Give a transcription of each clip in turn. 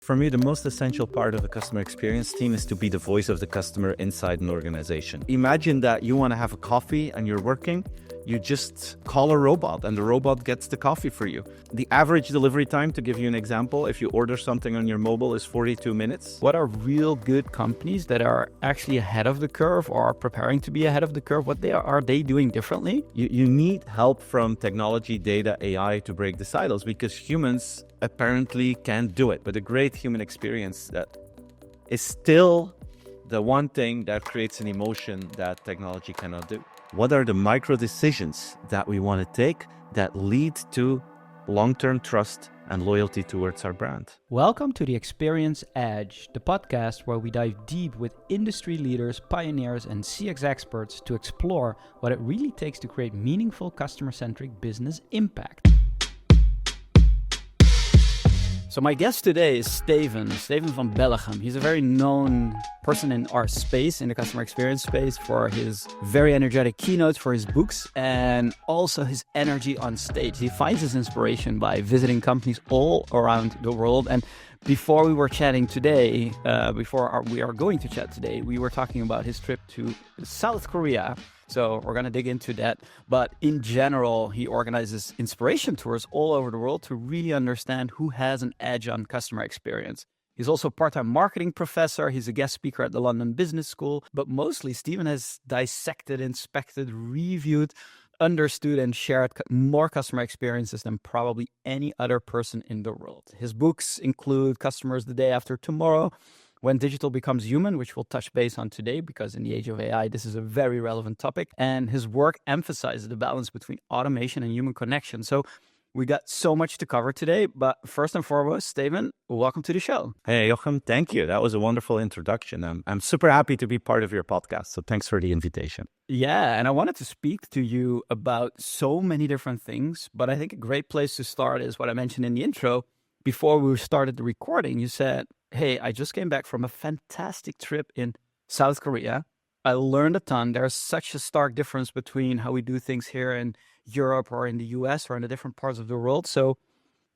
For me, the most essential part of the customer experience team is to be the voice of the customer inside an organization. Imagine that you want to have a coffee and you're working, you just call a robot and the robot gets the coffee for you. The average delivery time, to give you an example, if you order something on your mobile is 42 minutes. What are real good companies that are actually ahead of the curve or are preparing to be ahead of the curve? What are they doing differently? You need help from technology, data, AI to break the silos because humans apparently can't do it. But a great human experience that is still the one thing that creates an emotion that technology cannot do. What are the micro decisions that we want to take that lead to long-term trust and loyalty towards our brand? Welcome to the Experience Edge, the podcast where we dive deep with industry leaders, pioneers, and CX experts to explore what it really takes to create meaningful customer-centric business impact. So my guest today is Steven Van Belleghem. He's a very known person in our space, in the customer experience space, for his very energetic keynotes, for his books, and also his energy on stage. He finds his inspiration by visiting companies all around the world. And before we were chatting today, we are going to chat today, we were talking about his trip to South Korea. So we're going to dig into that. But in general, he organizes inspiration tours all over the world to really understand who has an edge on customer experience. He's also a part-time marketing professor. He's a guest speaker at the London Business School. But mostly, Steven has dissected, inspected, reviewed, understood, and shared more customer experiences than probably any other person in the world. His books include Customers the Day After Tomorrow, When Digital Becomes Human, which we'll touch base on today, because in the age of AI, this is a very relevant topic. And his work emphasizes the balance between automation and human connection. So we got so much to cover today. But first and foremost, Steven, welcome to the show. Hey, Jochem, thank you. That was a wonderful introduction. I'm super happy to be part of your podcast. So thanks for the invitation. Yeah, and I wanted to speak to you about so many different things. But I think a great place to start is what I mentioned in the intro. Before we started the recording, you said, hey, I just came back from a fantastic trip in South Korea. I learned a ton. There's such a stark difference between how we do things here in Europe or in the US or in the different parts of the world. So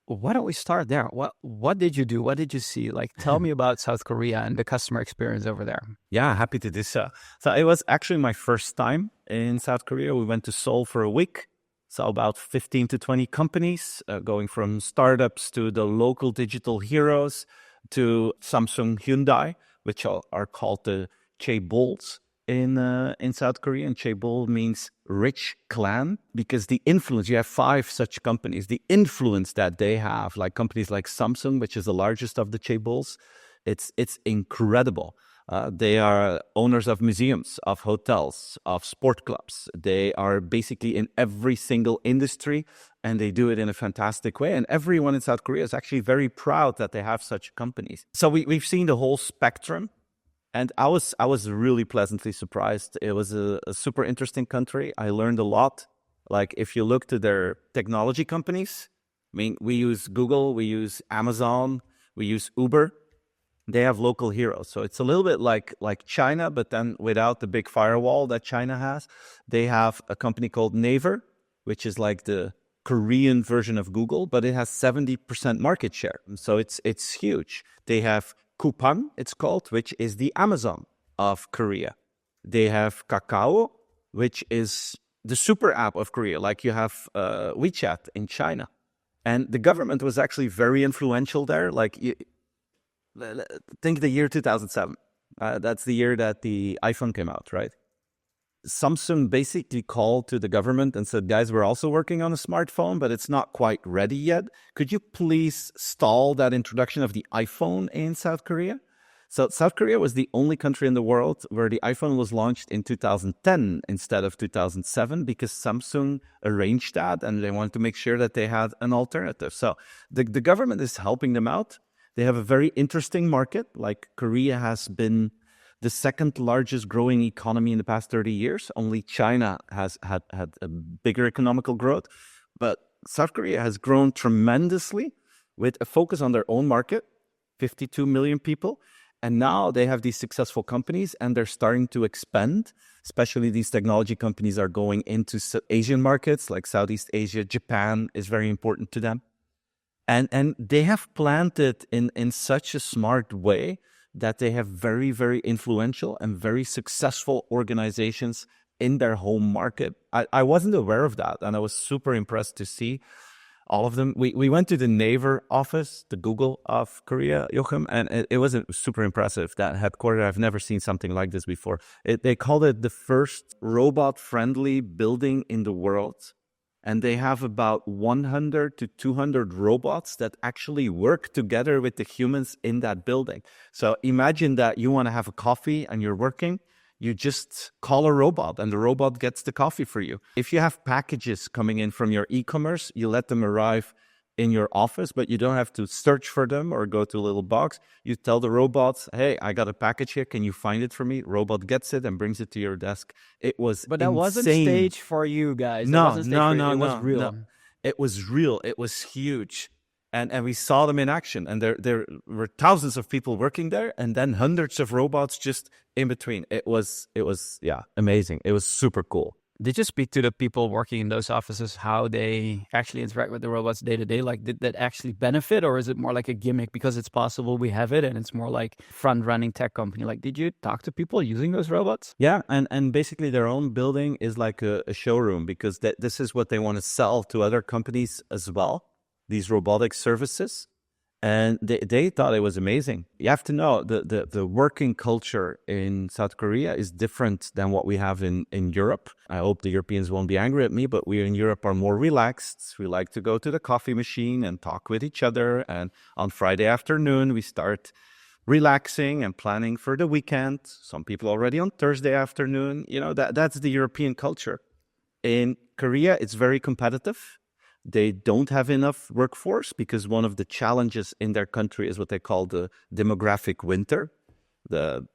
why don't we start there? What did you do? What did you see? Like, tell me about South Korea and the customer experience over there. Yeah, happy to do so. So it was actually my first time in South Korea. We went to Seoul for a week. So about 15 to 20 companies, going from startups to the local digital heroes, to Samsung, Hyundai, which are called the chaebols in South Korea. And chaebol means rich clan, because the influence, you have 5 such companies, the influence that they have, like companies like Samsung, which is the largest of the chaebols, it's incredible. They are owners of museums, of hotels, of sport clubs. They are basically in every single industry, and they do it in a fantastic way. And everyone in South Korea is actually very proud that they have such companies. So we've seen the whole spectrum, and I was really pleasantly surprised. It was a super interesting country. I learned a lot. Like, if you look to their technology companies, I mean, we use Google, we use Amazon, we use Uber. They have local heroes. So it's a little bit like China, but then without the big firewall that China has. They have a company called Naver, which is like the Korean version of Google, but it has 70% market share. So it's huge. They have Coupang, it's called, which is the Amazon of Korea. They have Kakao, which is the super app of Korea, like you have WeChat in China. And the government was actually very influential there. Like, think the year 2007. That's the year that the iPhone came out, right? Samsung basically called to the government and said, guys, we're also working on a smartphone, but it's not quite ready yet. Could you please stall that introduction of the iPhone in South Korea? So South Korea was the only country in the world where the iPhone was launched in 2010 instead of 2007, because Samsung arranged that and they wanted to make sure that they had an alternative. So the government is helping them out. They have a very interesting market. Like, Korea has been the second largest growing economy in the past 30 years. Only China has had a bigger economical growth. But South Korea has grown tremendously with a focus on their own market, 52 million people. And now they have these successful companies and they're starting to expand. Especially these technology companies are going into Asian markets like Southeast Asia. Japan is very important to them. And they have planned it in such a smart way that they have very, very influential and very successful organizations in their home market. I wasn't aware of that, and I was super impressed to see all of them. We went to the Naver office, the Google of Korea, Jochem, and it was super impressive, that headquarters. I've never seen something like this before. They called it the first robot-friendly building in the world. And they have about 100 to 200 robots that actually work together with the humans in that building. So imagine that you want to have a coffee and you're working. You just call a robot and the robot gets the coffee for you. If you have packages coming in from your e-commerce, you let them arrive in your office, but you don't have to search for them or go to a little box. You tell the robots, hey, I got a package here. Can you find it for me? Robot gets it and brings it to your desk. It was But that wasn't insane. staged for you guys. That No, wasn't staged for you. It was real. no. It was real. It was huge. And we saw them in action. And there were thousands of people working there, and then hundreds of robots just in between. It was amazing. It was super cool. Did you speak to the people working in those offices, how they actually interact with the robots day to day? Like, did that actually benefit, or is it more like a gimmick because it's possible we have it and it's more like front-running tech company? Like, did you talk to people using those robots? Yeah, and basically their own building is like a showroom, because this is what they want to sell to other companies as well, these robotic services. And they thought it was amazing. You have to know the working culture in South Korea is different than what we have in Europe. I hope the Europeans won't be angry at me, but we in Europe are more relaxed. We like to go to the coffee machine and talk with each other. And on Friday afternoon, we start relaxing and planning for the weekend. Some people already on Thursday afternoon. You know, that's the European culture. In Korea, it's very competitive. They don't have enough workforce because one of the challenges in their country is what they call the demographic winter. The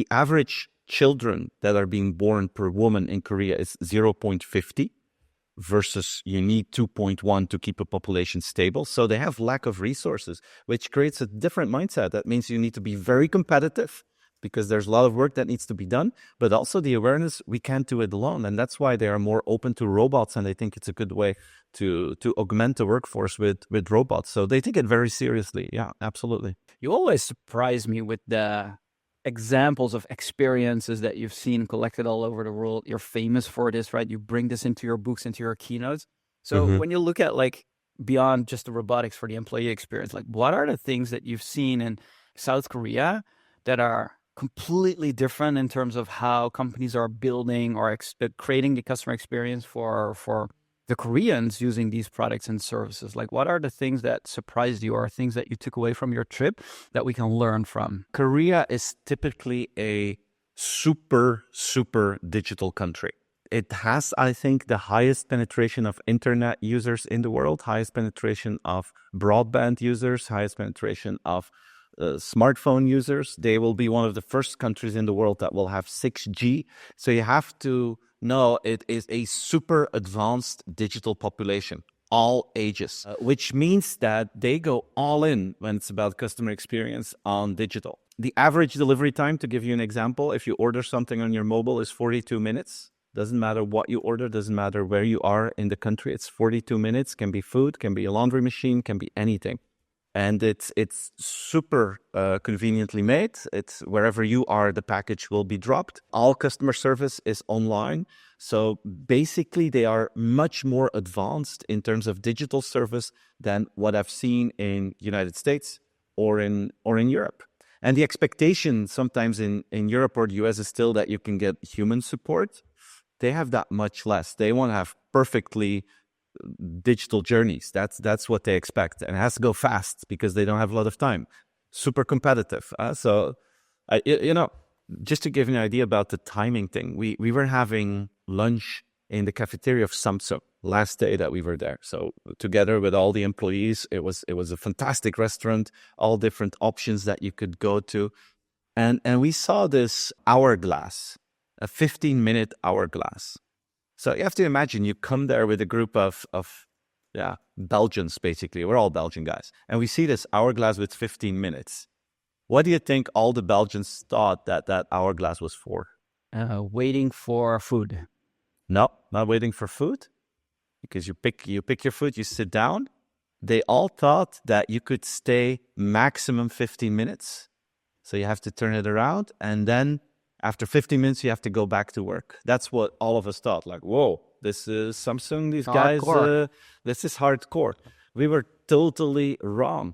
average children that are being born per woman in Korea is 0.50 versus you need 2.1 to keep a population stable. So they have lack of resources, which creates a different mindset. That means you need to be very competitive, because there's a lot of work that needs to be done, but also the awareness, we can't do it alone. And that's why they are more open to robots, and they think it's a good way to augment the workforce with robots. So they take it very seriously. Yeah, absolutely. You always surprise me with the examples of experiences that you've seen collected all over the world. You're famous for this, right? You bring this into your books, into your keynotes. So when you look at like beyond just the robotics for the employee experience, like what are the things that you've seen in South Korea that are completely different in terms of how companies are building or creating the customer experience for the Koreans using these products and services? Like, what are the things that surprised you or things that you took away from your trip that we can learn from? Korea is typically a super, super digital country. It has, I think, the highest penetration of internet users in the world, highest penetration of broadband users, highest penetration of smartphone users. They will be one of the first countries in the world that will have 6G. So you have to know it is a super advanced digital population, all ages, which means that they go all in when it's about customer experience on digital. The average delivery time, to give you an example, if you order something on your mobile, is 42 minutes. Doesn't matter what you order, doesn't matter where you are in the country, it's 42 minutes, can be food, can be a laundry machine, can be anything. And it's super conveniently made. It's wherever you are, the package will be dropped. All customer service is online. So basically, they are much more advanced in terms of digital service than what I've seen in United States or in Europe. And the expectation sometimes in Europe or the US is still that you can get human support. They have that much less. They want to have perfectly digital journeys. That's what they expect, and it has to go fast because they don't have a lot of time. Super competitive. Just to give you an idea about the timing thing, we were having lunch in the cafeteria of Samsung last day that we were there. So together with all the employees, it was a fantastic restaurant, all different options that you could go to, and we saw this hourglass, a 15-minute hourglass. So you have to imagine you come there with a group of Belgians, basically. We're all Belgian guys. And we see this hourglass with 15 minutes. What do you think all the Belgians thought that hourglass was for? Waiting for food. No, not waiting for food. Because you pick your food, you sit down, they all thought that you could stay maximum 15 minutes. So you have to turn it around, and then after 15 minutes, you have to go back to work. That's what all of us thought. Like, whoa, this is Samsung, these guys, this is hardcore. We were totally wrong.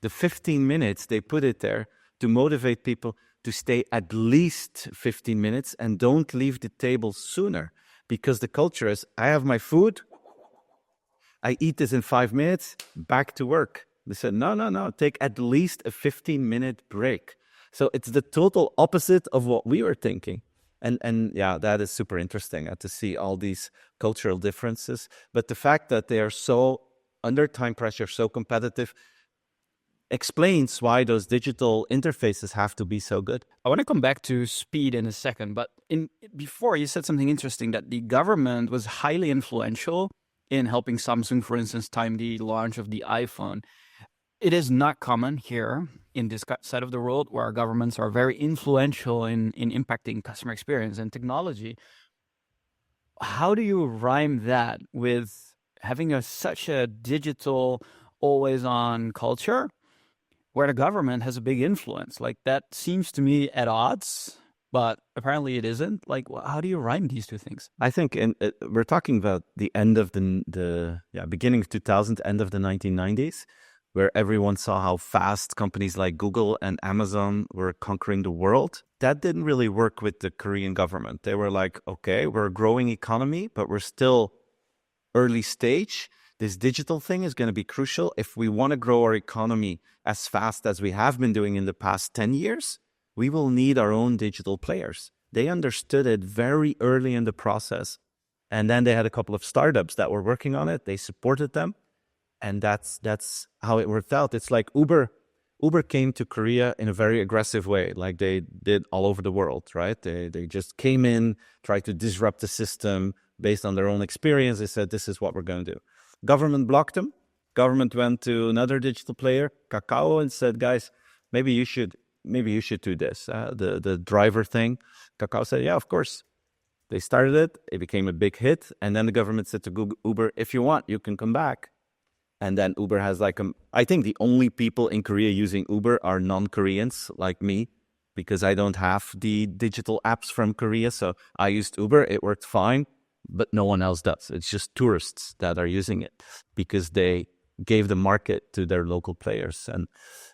The 15 minutes, they put it there to motivate people to stay at least 15 minutes and don't leave the table sooner. Because the culture is, I have my food, I eat this in 5 minutes, back to work. They said, no, take at least a 15-minute break. So it's the total opposite of what we were thinking. And yeah, that is super interesting to see all these cultural differences. But the fact that they are so under time pressure, so competitive, explains why those digital interfaces have to be so good. I want to come back to speed in a second, but before you said something interesting, that the government was highly influential in helping Samsung, for instance, time the launch of the iPhone. It is not common here in this side of the world where our governments are very influential in impacting customer experience and technology. How do you rhyme that with having such a digital, always-on culture where the government has a big influence? Like, that seems to me at odds, but apparently it isn't. Like, how do you rhyme these two things? I think we're talking about the end of the beginning of 2000, end of the 1990s, where everyone saw how fast companies like Google and Amazon were conquering the world. That didn't really work with the Korean government. They were like, okay, we're a growing economy, but we're still early stage. This digital thing is going to be crucial. If we want to grow our economy as fast as we have been doing in the past 10 years, we will need our own digital players. They understood it very early in the process. And then they had a couple of startups that were working on it. They supported them. And that's how it worked out. It's like Uber. Uber came to Korea in a very aggressive way, like they did all over the world, right? They just came in, tried to disrupt the system based on their own experience. They said, this is what we're going to do. Government blocked them. Government went to another digital player, Kakao, and said, guys, maybe you should do this, the driver thing. Kakao said, yeah, of course. They started it. It became a big hit. And then the government said to Google, Uber, if you want, you can come back. And then Uber has I think the only people in Korea using Uber are non-Koreans like me, because I don't have the digital apps from Korea. So I used Uber. It worked fine, but no one else does. It's just tourists that are using it because they gave the market to their local players. And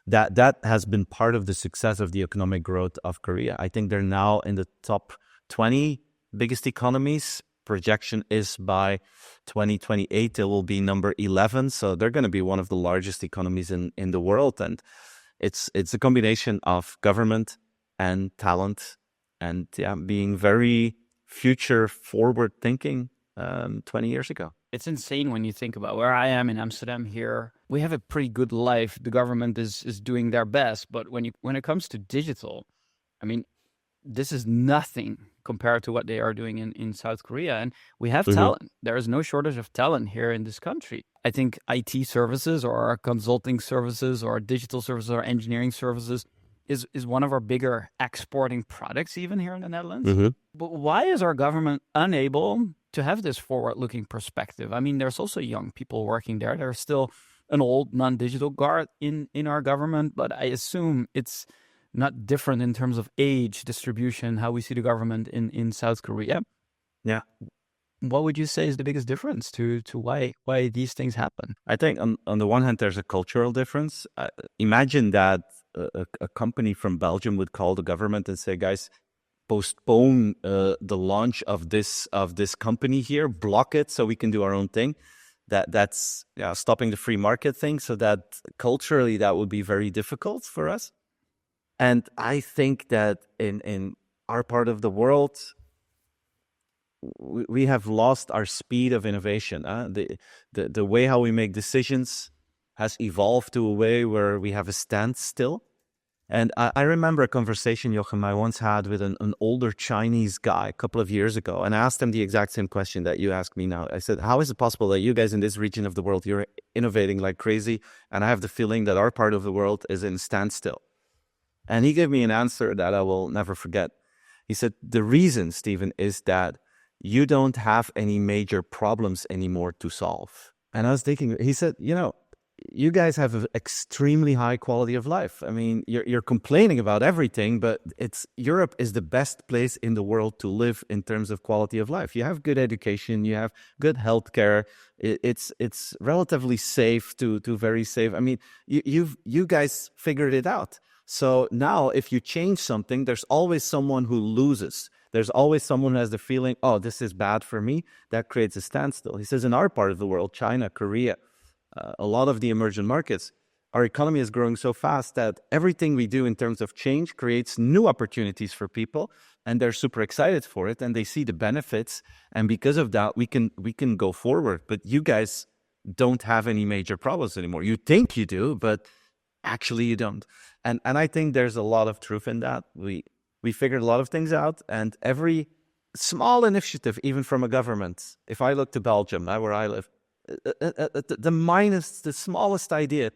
that has been part of the success of the economic growth of Korea. I think they're now in the top 20 biggest economies. Projection is by 2028, they will be number 11. So they're going to be one of the largest economies in the world. And it's a combination of government and talent and being very future forward thinking 20 years ago. It's insane when you think about where I am in Amsterdam here. We have a pretty good life. The government is doing their best. But when it comes to digital, I mean, this is nothing compared to what they are doing in South Korea. And we have talent. There is no shortage of talent here in this country. I think IT services or consulting services or digital services or engineering services is one of our bigger exporting products even here in the Netherlands. But why is our government unable to have this forward-looking perspective? I mean, there's also young people working there. There's still an old non-digital guard in our government, but I assume it's not different in terms of age distribution, how we see the government in South Korea. Yeah. What would you say is the biggest difference to why these things happen? I think on the one hand, there's a cultural difference. Imagine that a company from Belgium would call the government and say, guys, postpone the launch of this company here, block it so we can do our own thing. That's stopping the free market thing. So that culturally, that would be very difficult for us. And I think that in our part of the world, we have lost our speed of innovation. The way how we make decisions has evolved to a way where we have a standstill. And I remember a conversation, Jochem, I once had with an older Chinese guy a couple of years ago, and I asked him the exact same question that you asked me now. I said, how is it possible that you guys in this region of the world, you're innovating like crazy, and I have the feeling that our part of the world is in standstill? And he gave me an answer that I will never forget. He said, the reason, Steven, is that you don't have any major problems anymore to solve. And I was thinking, he said, you guys have an extremely high quality of life. I mean, you're complaining about everything, but Europe is the best place in the world to live in terms of quality of life. You have good education, you have good healthcare. It's relatively safe to very safe. I mean, you guys figured it out. So now if you change something, there's always someone who loses. There's always someone who has the feeling, oh, this is bad for me. That creates a standstill. He says in our part of the world, China, Korea, a lot of the emerging markets, our economy is growing so fast that everything we do in terms of change creates new opportunities for people, and they're super excited for it, and they see the benefits, and because of that, we can go forward. But you guys don't have any major problems anymore. You think you do, but actually you don't. And I think there's a lot of truth in that. We figured a lot of things out, and every small initiative, even from a government, if I look to Belgium, where I live, the smallest idea,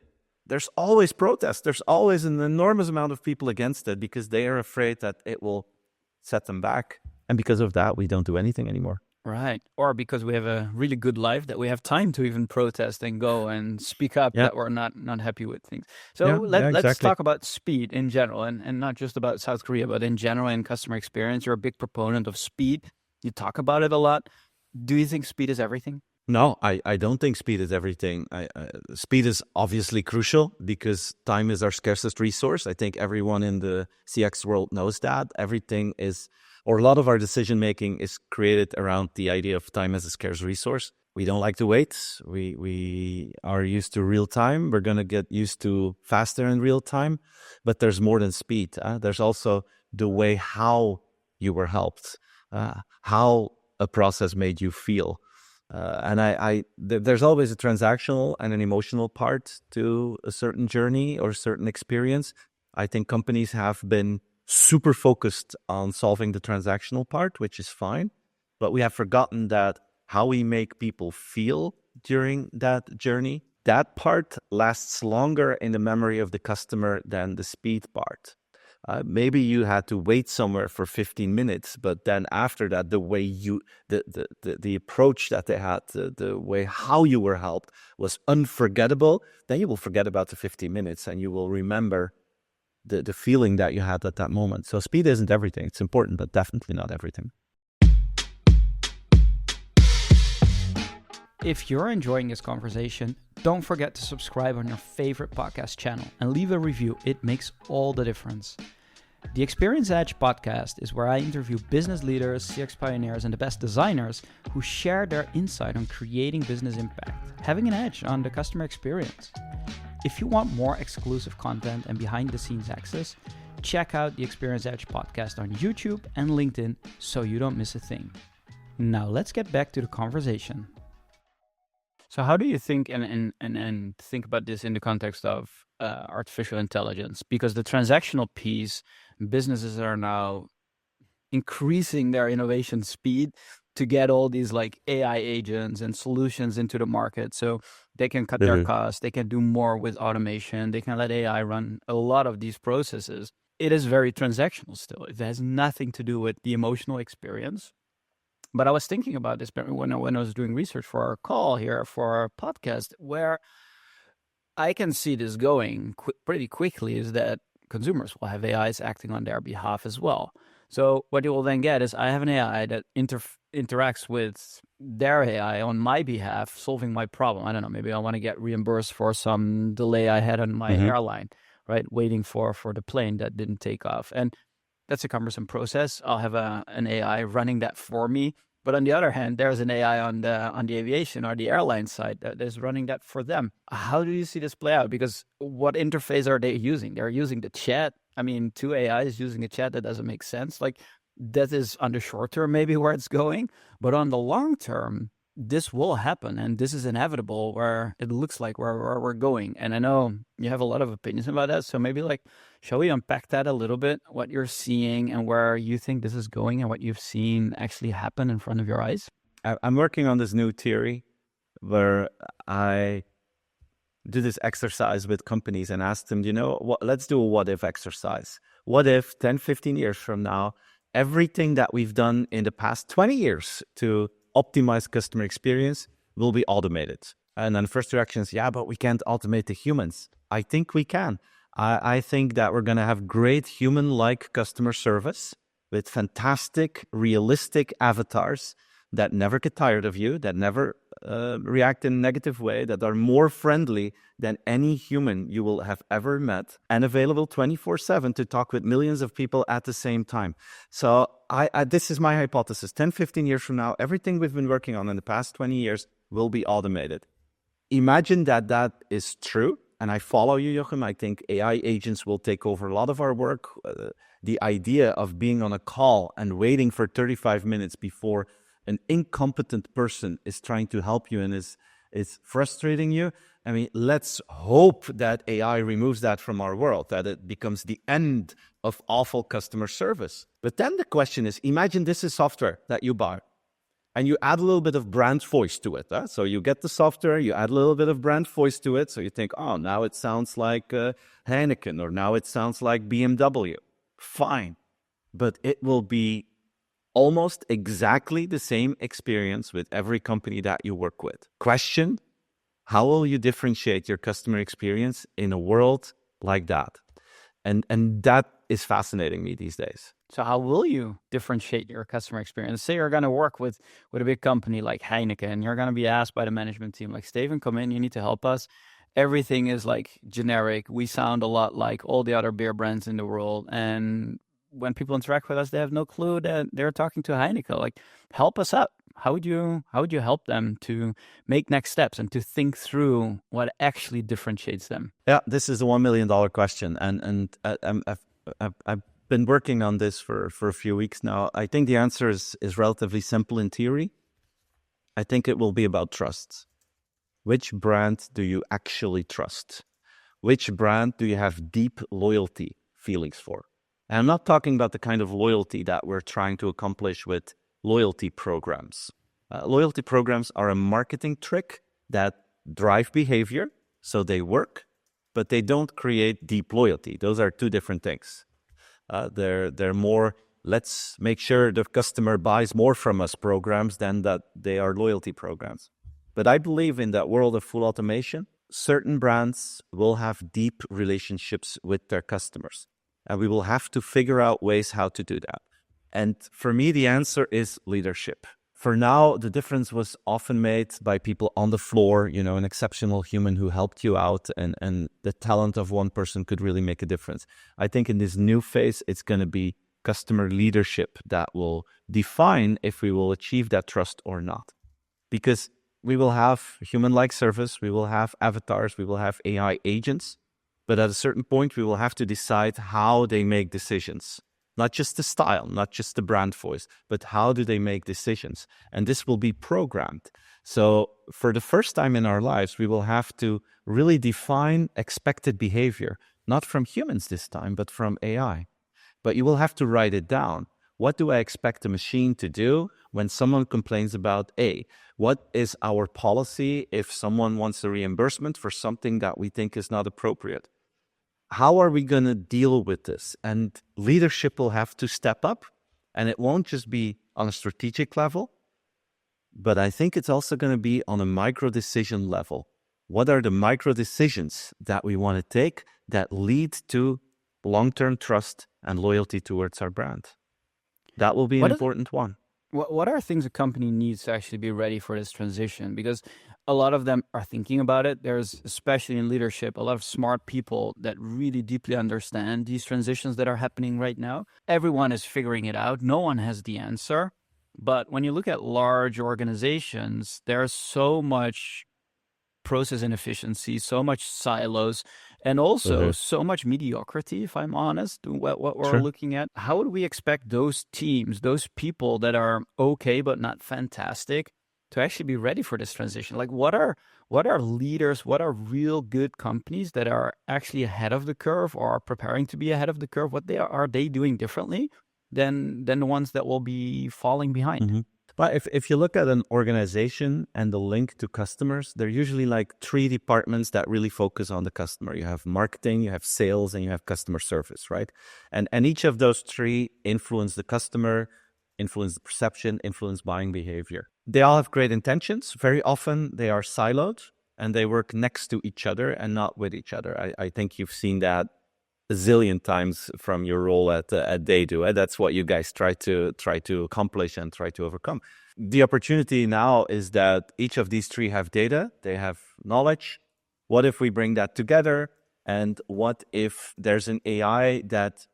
there's always protest. There's always an enormous amount of people against it because they are afraid that it will set them back. And because of that, we don't do anything anymore. Right. Or because we have a really good life that we have time to even protest and go and speak up that we're not happy with things. So let's talk about speed in general and not just about South Korea, but in general in customer experience. You're a big proponent of speed. You talk about it a lot. Do you think speed is everything? No, I don't think speed is everything. Speed is obviously crucial because time is our scarcest resource. I think everyone in the CX world knows that. Everything is, or a lot of our decision making is created around the idea of time as a scarce resource. We don't like to wait. We are used to real time. We're going to get used to faster in real time. But there's more than speed. There's also the way how you were helped, how a process made you feel. And there's always a transactional and an emotional part to a certain journey or a certain experience. I think companies have been super focused on solving the transactional part, which is fine. But we have forgotten that how we make people feel during that journey, that part lasts longer in the memory of the customer than the speed part. Maybe you had to wait somewhere for 15 minutes, but then after that, the way the approach that they had, the way how you were helped was unforgettable. Then you will forget about the 15 minutes and you will remember the feeling that you had at that moment. So speed isn't everything. It's important, but definitely not everything. If you're enjoying this conversation, don't forget to subscribe on your favorite podcast channel and leave a review. It makes all the difference. The Experience Edge podcast is where I interview business leaders, CX pioneers, and the best designers who share their insight on creating business impact, having an edge on the customer experience. If you want more exclusive content and behind-the-scenes access, check out the Experience Edge podcast on YouTube and LinkedIn so you don't miss a thing. Now let's get back to the conversation. So how do you think and think about this in the context of artificial intelligence? Because the transactional piece, businesses are now increasing their innovation speed to get all these like AI agents and solutions into the market. So they can cut their costs, they can do more with automation, they can let AI run a lot of these processes. It is very transactional still. It has nothing to do with the emotional experience. But I was thinking about this when I was doing research for our call here, for our podcast, where I can see this going pretty quickly is that consumers will have AIs acting on their behalf as well. So what you will then get is I have an AI that interacts with their AI on my behalf, solving my problem. I don't know, maybe I want to get reimbursed for some delay I had on my airline, right? Waiting for the plane that didn't take off. And that's a cumbersome process. I'll have an AI running that for me. But on the other hand, there's an AI on the aviation or the airline side that is running that for them. How do you see this play out? Because what interface are they using? They're using the chat. I mean, two AIs using a chat, that doesn't make sense. Like, that is on the short term maybe where it's going. But on the long term, this will happen, and this is inevitable where it looks like where we're going. And I know you have a lot of opinions about that. So maybe shall we unpack that a little bit, what you're seeing and where you think this is going and what you've seen actually happen in front of your eyes? I'm working on this new theory where I do this exercise with companies and ask them, let's do a what-if exercise. What if 10, 15 years from now, everything that we've done in the past 20 years to optimize customer experience will be automated? And then the first reaction is, yeah, but we can't automate the humans. I think we can. I think that we're going to have great human-like customer service with fantastic, realistic avatars that never get tired of you, that never react in a negative way, that are more friendly than any human you will have ever met, and available 24/7 to talk with millions of people at the same time. So this is my hypothesis. 10, 15 years from now, everything we've been working on in the past 20 years will be automated. Imagine that that is true. And I follow you, Jochem. I think AI agents will take over a lot of our work. The idea of being on a call and waiting for 35 minutes before an incompetent person is trying to help you and is frustrating you. I mean, let's hope that AI removes that from our world, that it becomes the end of awful customer service. But then the question is, imagine this is software that you buy. And you add a little bit of brand voice to it. So you get the software, you add a little bit of brand voice to it. So you think, oh, now it sounds like Heineken, or now it sounds like BMW. Fine. But it will be almost exactly the same experience with every company that you work with. Question, how will you differentiate your customer experience in a world like that? And that is fascinating me these days. So how will you differentiate your customer experience? Say you're going to work with a big company like Heineken, and you're going to be asked by the management team, like, Steven, come in, you need to help us. Everything is like generic. We sound a lot like all the other beer brands in the world. And when people interact with us, they have no clue that they're talking to Heineken. Like, help us out. How would you help them to make next steps and to think through what actually differentiates them? Yeah, this is a $1 million question. And I've been working on this for a few weeks now. I think the answer is relatively simple in theory. I think it will be about trust. Which brand do you actually trust? Which brand do you have deep loyalty feelings for? And I'm not talking about the kind of loyalty that we're trying to accomplish with loyalty programs. Loyalty programs are a marketing trick that drive behavior, so they work, but they don't create deep loyalty. Those are two different things. They're more, let's make sure the customer buys more from us programs than that they are loyalty programs. But I believe in that world of full automation, certain brands will have deep relationships with their customers. And we will have to figure out ways how to do that. And for me, the answer is leadership. For now, the difference was often made by people on the floor, an exceptional human who helped you out, and the talent of one person could really make a difference. I think in this new phase, it's going to be customer leadership that will define if we will achieve that trust or not. Because we will have human-like service, we will have avatars, we will have AI agents, but at a certain point, we will have to decide how they make decisions. Not just the style, not just the brand voice, but how do they make decisions? And this will be programmed. So for the first time in our lives, we will have to really define expected behavior, not from humans this time, but from AI. But you will have to write it down. What do I expect the machine to do when someone complains about A? What is our policy if someone wants a reimbursement for something that we think is not appropriate? How are we going to deal with this? And leadership will have to step up, and it won't just be on a strategic level, but I think it's also going to be on a micro decision level. What are the micro decisions that we want to take that lead to long-term trust and loyalty towards our brand? That will be an important one. What are things a company needs to actually be ready for this transition? Because a lot of them are thinking about it. There's, especially in leadership, a lot of smart people that really deeply understand these transitions that are happening right now. Everyone is figuring it out. No one has the answer. But when you look at large organizations, there's so much process inefficiency, so much silos, and also so much mediocrity, if I'm honest, what we're looking at. How do we expect those teams, those people that are okay but not fantastic, to actually be ready for this transition? Like, what are leaders, what are real good companies that are actually ahead of the curve or are preparing to be ahead of the curve? What are they doing differently than the ones that will be falling behind? Mm-hmm. But if you look at an organization and the link to customers, they're usually like three departments that really focus on the customer. You have marketing, you have sales, and you have customer service, right? And each of those three influence the customer, influence the perception, influence buying behavior. They all have great intentions. Very often they are siloed. and they work next to each other and not with each other. I think you've seen that a zillion times from your role at Daydo. That's what you guys try to accomplish and try to overcome. The opportunity now is that each of these three have data, they have knowledge. What if we bring that together? And what if there's an AI that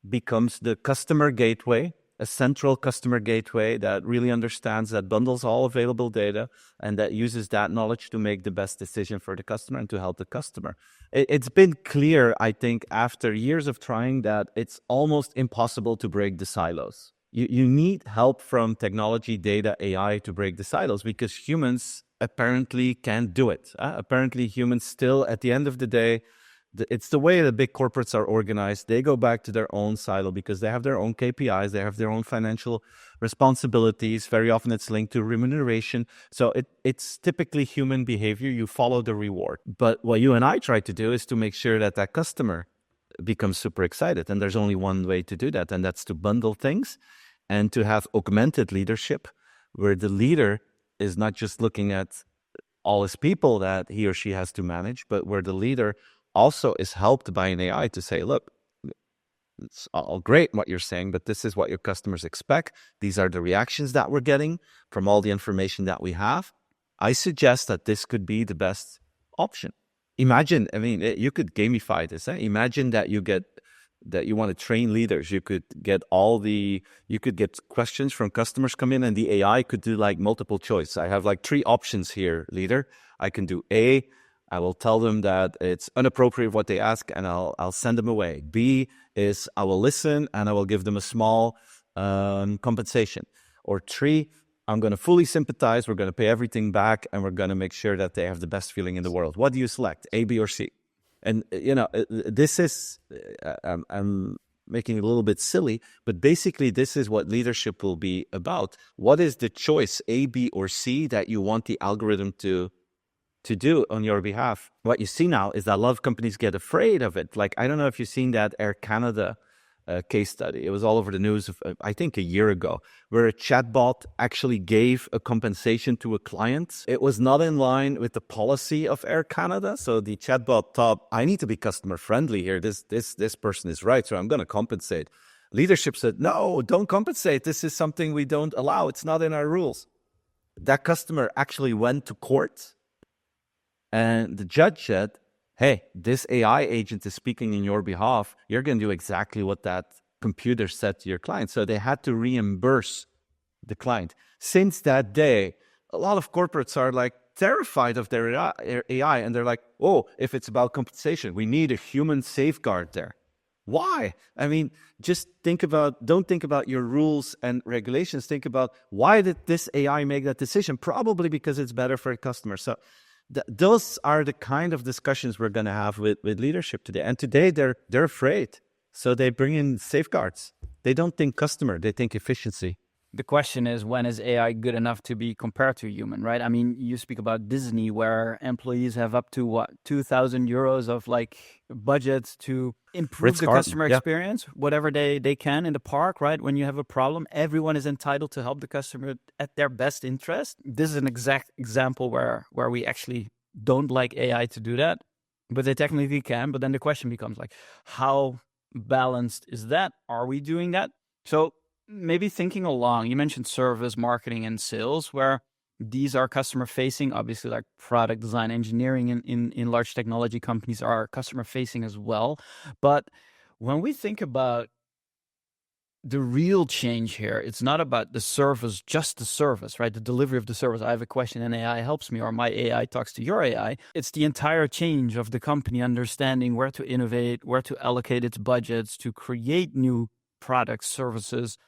becomes the customer gateway, a central customer gateway that really understands, that bundles all available data, and that uses that knowledge to make the best decision for the customer and to help the customer. It's been clear, I think, after years of trying, that it's almost impossible to break the silos. You need help from technology, data, AI to break the silos, because humans apparently can't do it. Apparently humans still, at the end of the day, it's the way the big corporates are organized. They go back to their own silo because they have their own KPIs, they have their own financial responsibilities. Very often it's linked to remuneration. So it's typically human behavior. You follow the reward. But what you and I try to do is to make sure that that customer becomes super excited. And there's only one way to do that, and that's to bundle things and to have augmented leadership, where the leader is not just looking at all his people that he or she has to manage, but where the leader also is helped by an AI to say, look, it's all great what you're saying, but this is what your customers expect. These are the reactions that we're getting from all the information that we have. I suggest that this could be the best option. Imagine, you could gamify this. Imagine that you want to train leaders. You could get questions from customers come in, and the AI could do like multiple choice. I have like 3 options here, leader. I can do A. I will tell them that it's inappropriate what they ask, and I'll send them away. B is I will listen and I will give them a small compensation. Or 3, I'm going to fully sympathize. We're going to pay everything back, and we're going to make sure that they have the best feeling in the world. What do you select, A, B, or C? And, this is, I'm making it a little bit silly, but basically this is what leadership will be about. What is the choice, A, B, or C, that you want the algorithm to do on your behalf? What you see now is that a lot of companies get afraid of it. Like, I don't know if you've seen that Air Canada case study. It was all over the news, I think a year ago, where a chatbot actually gave a compensation to a client. It was not in line with the policy of Air Canada. So the chatbot thought, I need to be customer friendly here. This person is right, so I'm going to compensate. Leadership said, no, don't compensate. This is something we don't allow. It's not in our rules. That customer actually went to court, and the judge said, hey, this AI agent is speaking in your behalf. You're going to do exactly what that computer said to your client. So they had to reimburse the client. Since that day, a lot of corporates are like terrified of their AI, and they're like, oh, if it's about compensation, we need a human safeguard there. Why? Just don't think about your rules and regulations. Think about, why did this AI make that decision? Probably because it's better for a customer. So those are the kind of discussions we're going to have with leadership today. And today they're afraid. So they bring in safeguards. They don't think customer, they think efficiency. The question is, when is AI good enough to be compared to human, right? You speak about Disney, where employees have up to 2,000 euros of like budgets to improve the customer experience, whatever they can in the park, right? When you have a problem, everyone is entitled to help the customer at their best interest. This is an exact example where we actually don't like AI to do that, but they technically can. But then the question becomes like, how balanced is that? Are we doing that? So maybe thinking along, you mentioned service, marketing, and sales, where these are customer facing. Obviously, like product design, engineering in large technology companies are customer facing as well. But when we think about the real change here, it's not about the service, just the service, right? The delivery of the service. I have a question and AI helps me, or my AI talks to your AI. It's the entire change of the company, understanding where to innovate, where to allocate its budgets, to create new products, services,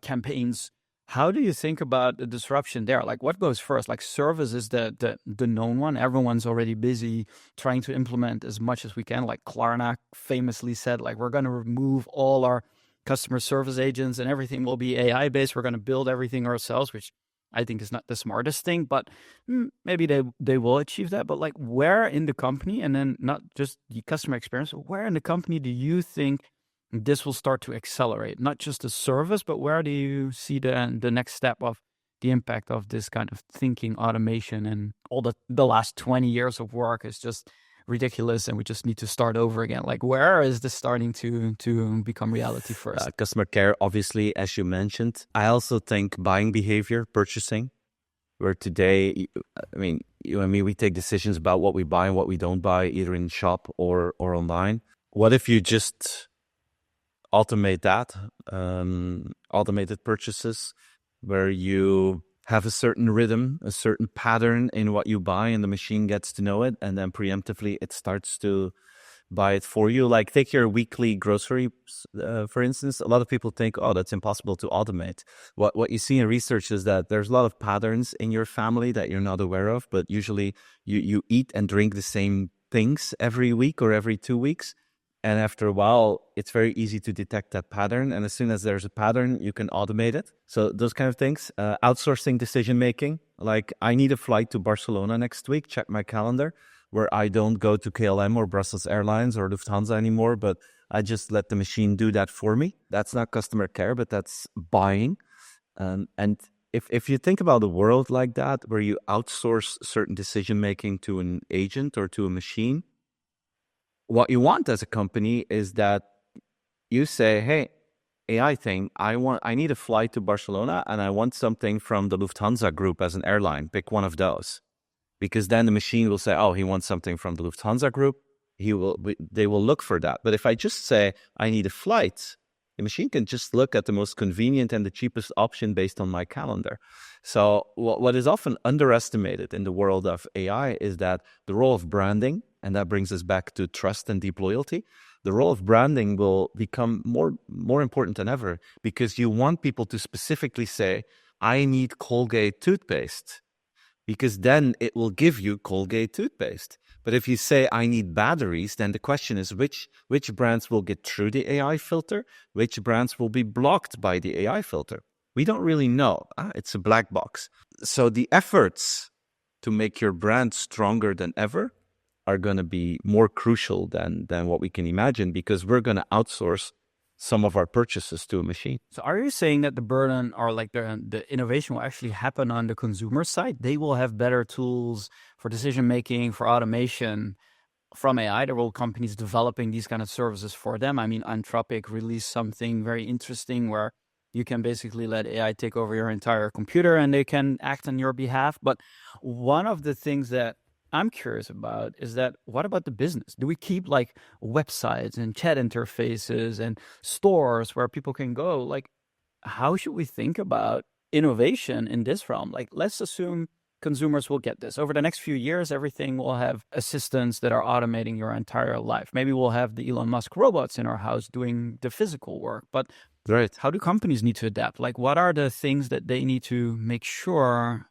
campaigns. How do you think about the disruption there? Like, what goes first? Like, service is the known one. Everyone's already busy trying to implement as much as we can. Like Klarna famously said, like, we're going to remove all our customer service agents and everything will be AI based. We're going to build everything ourselves, which I think is not the smartest thing, but maybe they will achieve that. But like, where in the company, and then not just the customer experience, where in the company do you think this will start to accelerate? Not just the service, but where do you see the next step of the impact of this kind of thinking automation and all the last 20 years of work is just ridiculous and we just need to start over again? Like, where is this starting to become reality first? Customer care, obviously, as you mentioned. I also think buying behavior, purchasing, where today, I mean, you and me, we take decisions about what we buy and what we don't buy, either in shop or online. What if you just automate that, automated purchases, where you have a certain rhythm, a certain pattern in what you buy, and the machine gets to know it, and then preemptively it starts to buy it for you. Like, take your weekly groceries, for instance. A lot of people think, oh, that's impossible to automate. What you see in research is that there's a lot of patterns in your family that you're not aware of, but usually you eat and drink the same things every week or every 2 weeks. And after a while, it's very easy to detect that pattern. And as soon as there's a pattern, you can automate it. So those kind of things. Outsourcing decision-making. Like, I need a flight to Barcelona next week. Check my calendar, where I don't go to KLM or Brussels Airlines or Lufthansa anymore, but I just let the machine do that for me. That's not customer care, but that's buying. And if you think about a world like that, where you outsource certain decision-making to an agent or to a machine, what you want as a company is that you say, hey, AI thing, I need a flight to Barcelona and I want something from the Lufthansa group as an airline. Pick one of those. Because then the machine will say, oh, he wants something from the Lufthansa group. They will look for that. But if I just say, I need a flight, the machine can just look at the most convenient and the cheapest option based on my calendar. So what is often underestimated in the world of AI is that the role of branding, and that brings us back to trust and deep loyalty, the role of branding will become more important than ever, because you want people to specifically say, I need Colgate toothpaste, because then it will give you Colgate toothpaste. But if you say, I need batteries, then the question is which brands will get through the AI filter, which brands will be blocked by the AI filter. We don't really know. It's a black box. So the efforts to make your brand stronger than ever are going to be more crucial than what we can imagine, because we're going to outsource some of our purchases to a machine. So are you saying that the burden or like the innovation will actually happen on the consumer side? They will have better tools for decision making, for automation from AI. There will companies developing these kind of services for them. I mean, Anthropic released something very interesting where you can basically let AI take over your entire computer and they can act on your behalf. But one of the things that I'm curious about is that, what about the business? Do we keep like websites and chat interfaces and stores where people can go? Like, how should we think about innovation in this realm? Like, let's assume consumers will get this. Over the next few years, everything will have assistants that are automating your entire life. Maybe we'll have the Elon Musk robots in our house doing the physical work. But right, how do companies need to adapt? Like, what are the things that they need to make sure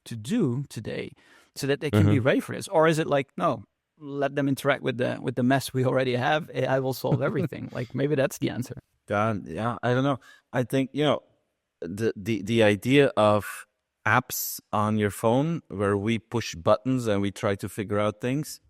to do today so that they can be ready for this? Or is it like, no, let them interact with the mess we already have. AI will solve everything. Like, maybe that's the answer. Yeah, I don't know. I think, the idea of apps on your phone where we push buttons and we try to figure out things,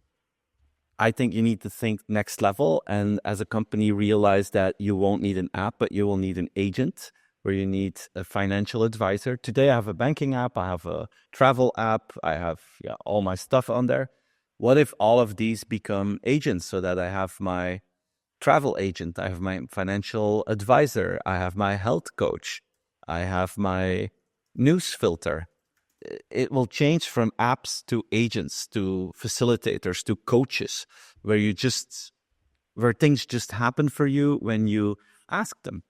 I think you need to think next level. And as a company, realize that you won't need an app, but you will need an agent, where you need a financial advisor. Today, I have a banking app, I have a travel app, I have all my stuff on there. What if all of these become agents, so that I have my travel agent, I have my financial advisor, I have my health coach, I have my news filter? It will change from apps to agents, to facilitators, to coaches, where things just happen for you when you ask them.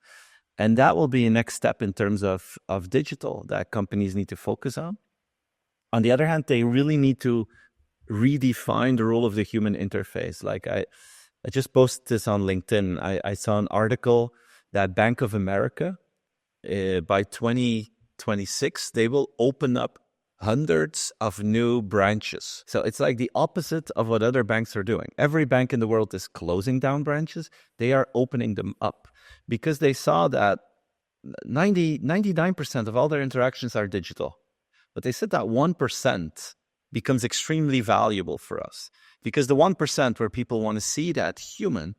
And that will be a next step in terms of digital that companies need to focus on. On the other hand, they really need to redefine the role of the human interface. Like I just posted this on LinkedIn. I saw an article that Bank of America, by 2026, they will open up hundreds of new branches. So it's like the opposite of what other banks are doing. Every bank in the world is closing down branches. They are opening them up, because they saw that 99% of all their interactions are digital. But they said that 1% becomes extremely valuable for us, because the 1% where people want to see that human,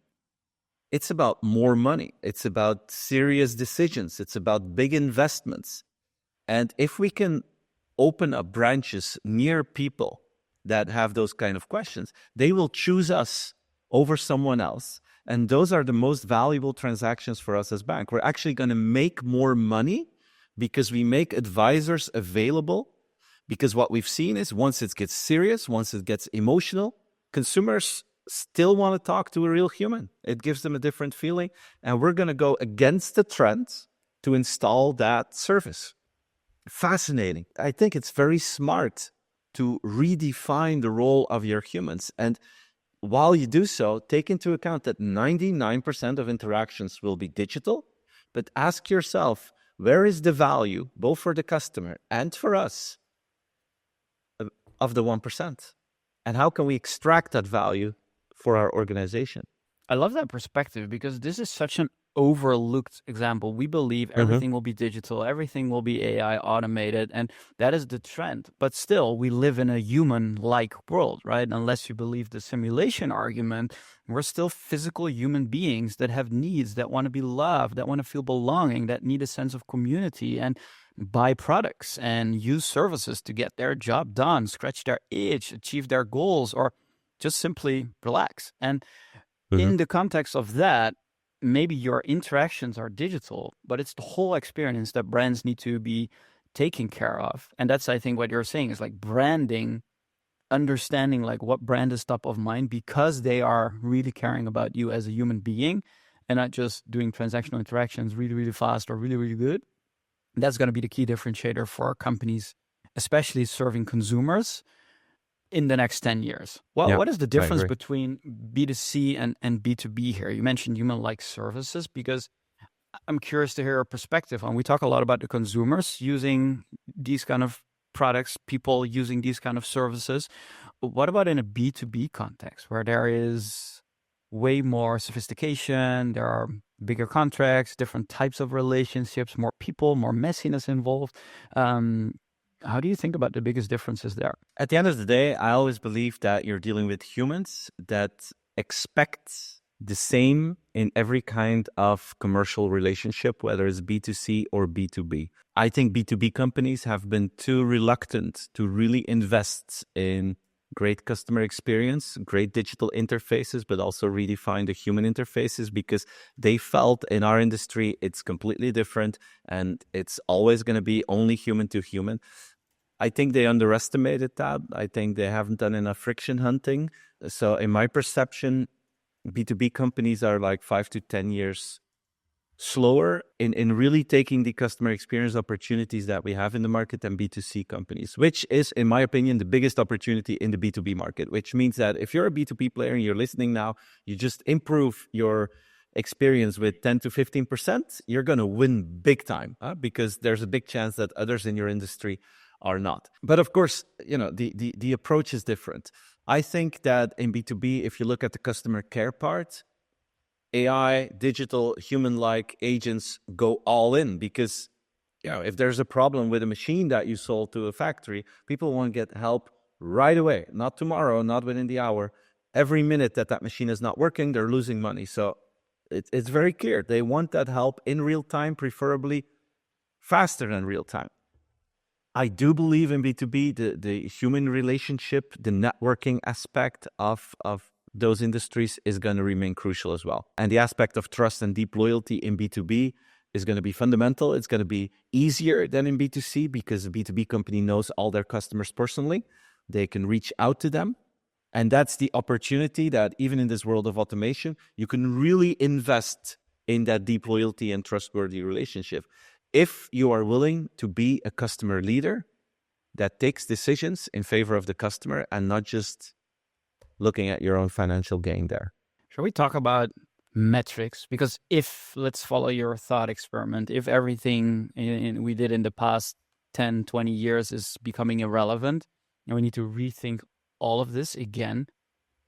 it's about more money. It's about serious decisions. It's about big investments. And if we can open up branches near people that have those kind of questions, they will choose us over someone else. And those are the most valuable transactions for us as bank. We're actually going to make more money because we make advisors available. Because what we've seen is once it gets serious, once it gets emotional, consumers still want to talk to a real human. It gives them a different feeling. And we're going to go against the trend to install that service. Fascinating. I think it's very smart to redefine the role of your humans. And while you do so, take into account that 99% of interactions will be digital, but ask yourself, where is the value, both for the customer and for us, of the 1%? And how can we extract that value for our organization? I love that perspective because this is such an overlooked example. We believe everything will be digital, everything will be AI automated, and that is the trend. But still, we live in a human-like world, right? Unless you believe the simulation argument, we're still physical human beings that have needs, that want to be loved, that want to feel belonging, that need a sense of community, and buy products and use services to get their job done, scratch their itch, achieve their goals, or just simply relax. And in the context of that, maybe your interactions are digital, but it's the whole experience that brands need to be taken care of. And that's, I think, what you're saying is like branding, understanding like what brand is top of mind because they are really caring about you as a human being and not just doing transactional interactions really, really fast or really, really good. That's going to be the key differentiator for companies, especially serving consumers in the next 10 years. Well, what is the difference between B2C and B2B here? You mentioned human-like services because I'm curious to hear your perspective on. We talk a lot about the consumers using these kind of products, people using these kind of services. What about in a B2B context where there is way more sophistication, there are bigger contracts, different types of relationships, more people, more messiness involved? How do you think about the biggest differences there? At the end of the day, I always believe that you're dealing with humans that expect the same in every kind of commercial relationship, whether it's B2C or B2B. I think B2B companies have been too reluctant to really invest in great customer experience, great digital interfaces, but also redefine the human interfaces because they felt in our industry it's completely different and it's always going to be only human to human. I think they underestimated that. I think they haven't done enough friction hunting. So in my perception, B2B companies are like 5 to 10 years slower in really taking the customer experience opportunities that we have in the market than B2C companies, which is, in my opinion, the biggest opportunity in the B2B market, which means that if you're a B2B player and you're listening now, you just improve your experience with 10 to 15%, you're going to win big time because there's a big chance that others in your industry are not. But of course, you know, the approach is different. I think that in B2B, if you look at the customer care part, AI, digital, human-like agents go all in because, you know, if there's a problem with a machine that you sold to a factory, people want to get help right away, not tomorrow, not within the hour. Every minute that machine is not working, they're losing money. So it's very clear. They want that help in real time, preferably faster than real time. I do believe in B2B, the human relationship, the networking aspect of those industries is going to remain crucial as well. And the aspect of trust and deep loyalty in B2B is going to be fundamental. It's going to be easier than in B2C because a B2B company knows all their customers personally. They can reach out to them. And that's the opportunity that even in this world of automation, you can really invest in that deep loyalty and trustworthy relationship. If you are willing to be a customer leader that takes decisions in favor of the customer and not just looking at your own financial gain there. Shall we talk about metrics? Because if, let's follow your thought experiment, if everything we did in the past 10, 20 years is becoming irrelevant, and we need to rethink all of this again,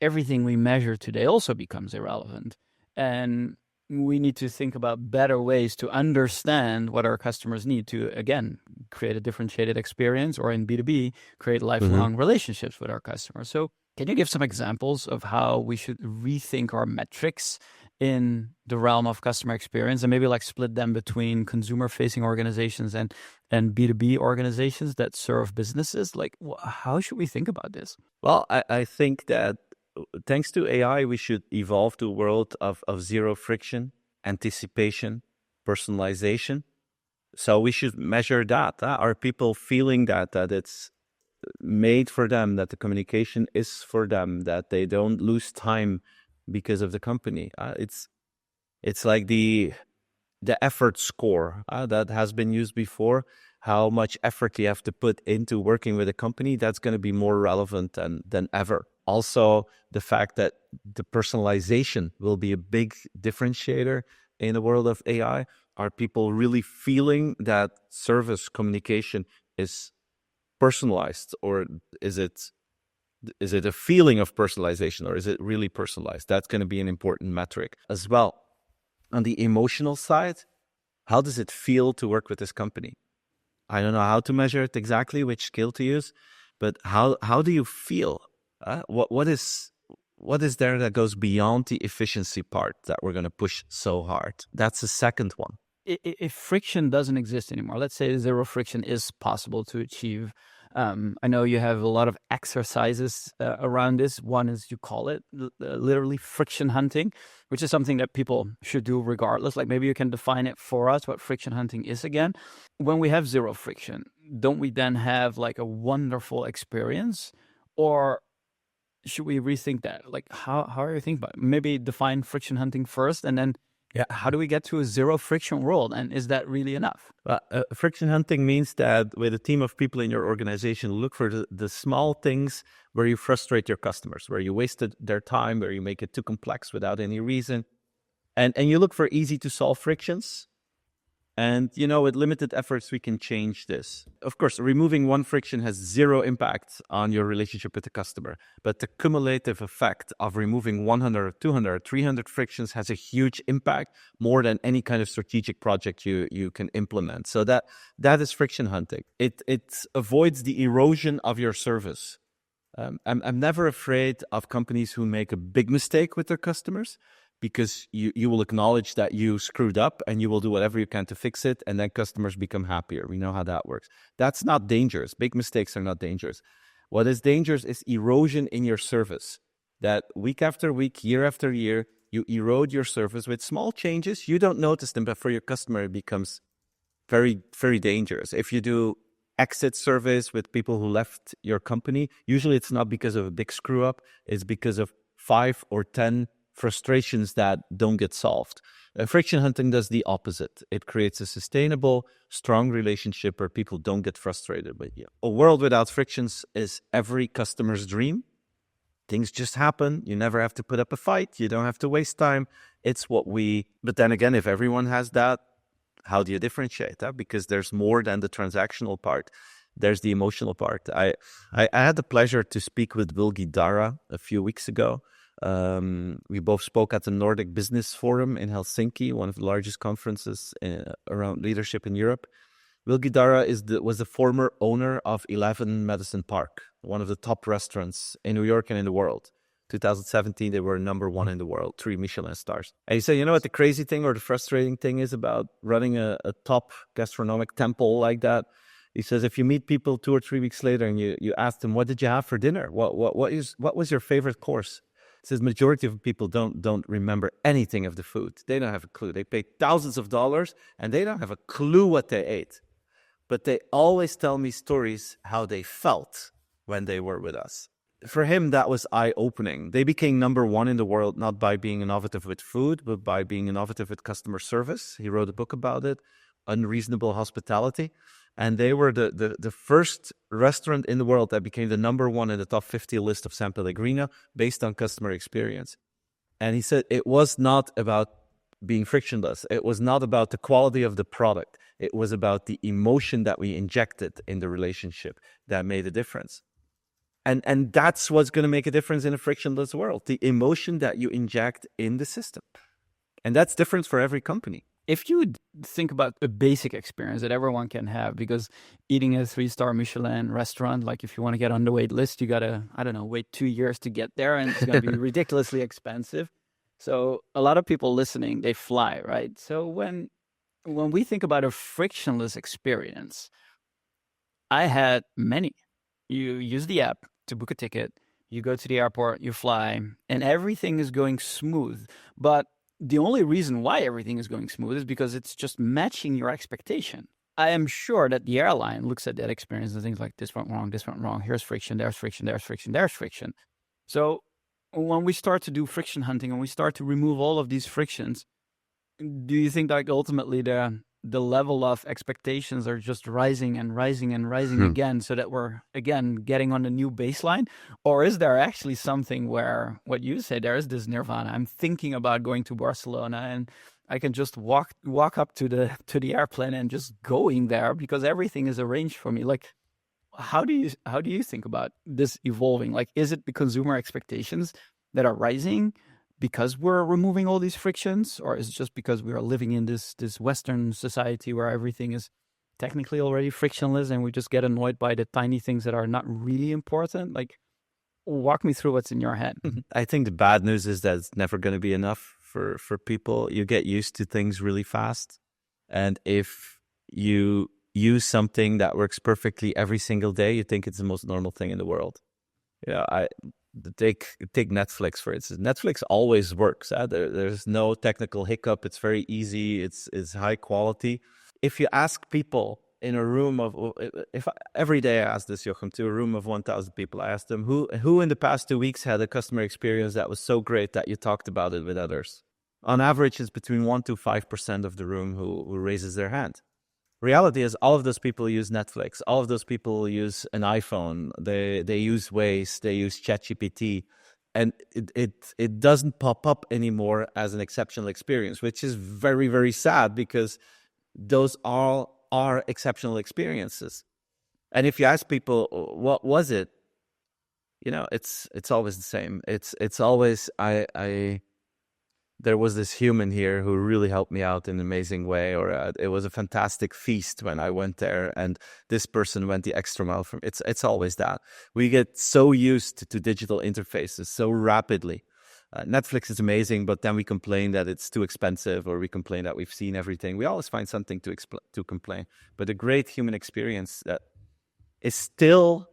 everything we measure today also becomes irrelevant. And we need to think about better ways to understand what our customers need to, again, create a differentiated experience, or in B2B, create lifelong relationships with our customers. So can you give some examples of how we should rethink our metrics in the realm of customer experience, and maybe like split them between consumer facing organizations and B2B organizations that serve businesses? Like, how should we think about this? Well, I think that thanks to AI, we should evolve to a world of zero friction, anticipation, personalization. So we should measure that. Are people feeling that it's made for them, that the communication is for them, that they don't lose time because of the company? It's like the effort score that has been used before. How much effort you have to put into working with a company, that's going to be more relevant than ever. Also, the fact that the personalization will be a big differentiator in the world of AI. Are people really feeling that service communication is personalized, or is it a feeling of personalization, or is it really personalized? That's going to be an important metric as well. On the emotional side, how does it feel to work with this company? I don't know how to measure it exactly, which skill to use, but how do you feel? What is there that goes beyond the efficiency part that we're going to push so hard? That's the second one. If friction doesn't exist anymore, let's say zero friction is possible to achieve. I know you have a lot of exercises around this. One is, you call it literally friction hunting, which is something that people should do regardless. Like, maybe you can define it for us, what friction hunting is again. When we have zero friction, don't we then have like a wonderful experience? Or should we rethink that? Like, how are you thinking about it? Maybe define friction hunting first, and then how do we get to a zero friction world? And is that really enough? Friction hunting means that with a team of people in your organization, look for the small things where you frustrate your customers, where you wasted their time, where you make it too complex without any reason. And you look for easy to solve frictions. And, with limited efforts, we can change this. Of course, removing one friction has zero impact on your relationship with the customer. But the cumulative effect of removing 100, 200, 300 frictions has a huge impact, more than any kind of strategic project you can implement. So that is friction hunting. It avoids the erosion of your service. I'm never afraid of companies who make a big mistake with their customers, because you will acknowledge that you screwed up and you will do whatever you can to fix it, and then customers become happier. We know how that works. That's not dangerous. Big mistakes are not dangerous. What is dangerous is erosion in your service. That week after week, year after year, you erode your service with small changes. You don't notice them, but for your customer, it becomes very, very dangerous. If you do exit surveys with people who left your company, usually it's not because of a big screw up. It's because of 5 or 10 frustrations that don't get solved. Friction hunting does the opposite. It creates a sustainable, strong relationship where people don't get frustrated with you. A world without frictions is every customer's dream. Things just happen. You never have to put up a fight. You don't have to waste time. But then again, if everyone has that, how do you differentiate that? Because there's more than the transactional part. There's the emotional part. I had the pleasure to speak with Will Guidara a few weeks ago. We both spoke at the Nordic Business Forum in Helsinki, one of the largest conferences around leadership in Europe. Will Guidara was the former owner of 11 Madison Park, one of the top restaurants in New York and in the world. 2017, they were number 1 in the world, 3 Michelin stars. And he said, you know what the crazy thing or the frustrating thing is about running a top gastronomic temple like that? He says, if you meet people 2 or 3 weeks later and you ask them, what did you have for dinner? What was your favorite course? He says, majority of people don't remember anything of the food. They don't have a clue. They paid thousands of dollars and they don't have a clue what they ate. But they always tell me stories how they felt when they were with us. For him, that was eye-opening. They became number 1 in the world, not by being innovative with food, but by being innovative with customer service. He wrote a book about it, Unreasonable Hospitality. And they were the first restaurant in the world that became the number 1 in the top 50 list of San Pellegrino based on customer experience. And he said it was not about being frictionless. It was not about the quality of the product. It was about the emotion that we injected in the relationship that made a difference. And that's what's going to make a difference in a frictionless world, the emotion that you inject in the system. And that's different for every company. If you would think about a basic experience that everyone can have, because eating a 3-star Michelin restaurant, like if you want to get on the wait list, you got to, wait 2 years to get there, and it's going to be ridiculously expensive. So a lot of people listening, they fly, right? So when we think about a frictionless experience, I had many. You use the app to book a ticket, you go to the airport, you fly, and everything is going smooth. But the only reason why everything is going smooth is because it's just matching your expectation. I am sure that the airline looks at that experience and things like this went wrong, here's friction, there's friction, there's friction, there's friction. So when we start to do friction hunting and we start to remove all of these frictions, do you think like ultimately the level of expectations are just rising and rising and rising again, so that we're again getting on a new baseline? Or is there actually something where what you say, there is this nirvana? I'm thinking about going to Barcelona and I can just walk up to the airplane and just going there because everything is arranged for me. Like, how do you think about this evolving? Like, is it the consumer expectations that are rising because we're removing all these frictions, or is it just because we are living in this Western society where everything is technically already frictionless and we just get annoyed by the tiny things that are not really important? Like, walk me through what's in your head. I think the bad news is that it's never going to be enough for people. You get used to things really fast. And if you use something that works perfectly every single day, you think it's the most normal thing in the world. Yeah, take Netflix, for instance. Netflix always works. There's no technical hiccup. It's very easy. It's high quality. If you ask people in a room of, every day I ask this, Jochem, to a room of 1,000 people, I ask them, who in the past 2 weeks had a customer experience that was so great that you talked about it with others? On average, it's between 1% to 5% of the room who raises their hand. Reality is all of those people use Netflix. All of those people use an iPhone. They use Waze. They use ChatGPT. And it doesn't pop up anymore as an exceptional experience, which is very, very sad because those all are exceptional experiences. And if you ask people, what was it? It's always the same. It's always, there was this human here who really helped me out in an amazing way, or it was a fantastic feast when I went there, and this person went the extra mile from. It's always that. We get so used to digital interfaces so rapidly. Netflix is amazing, but then we complain that it's too expensive, or we complain that we've seen everything. We always find something to complain. But a great human experience that is still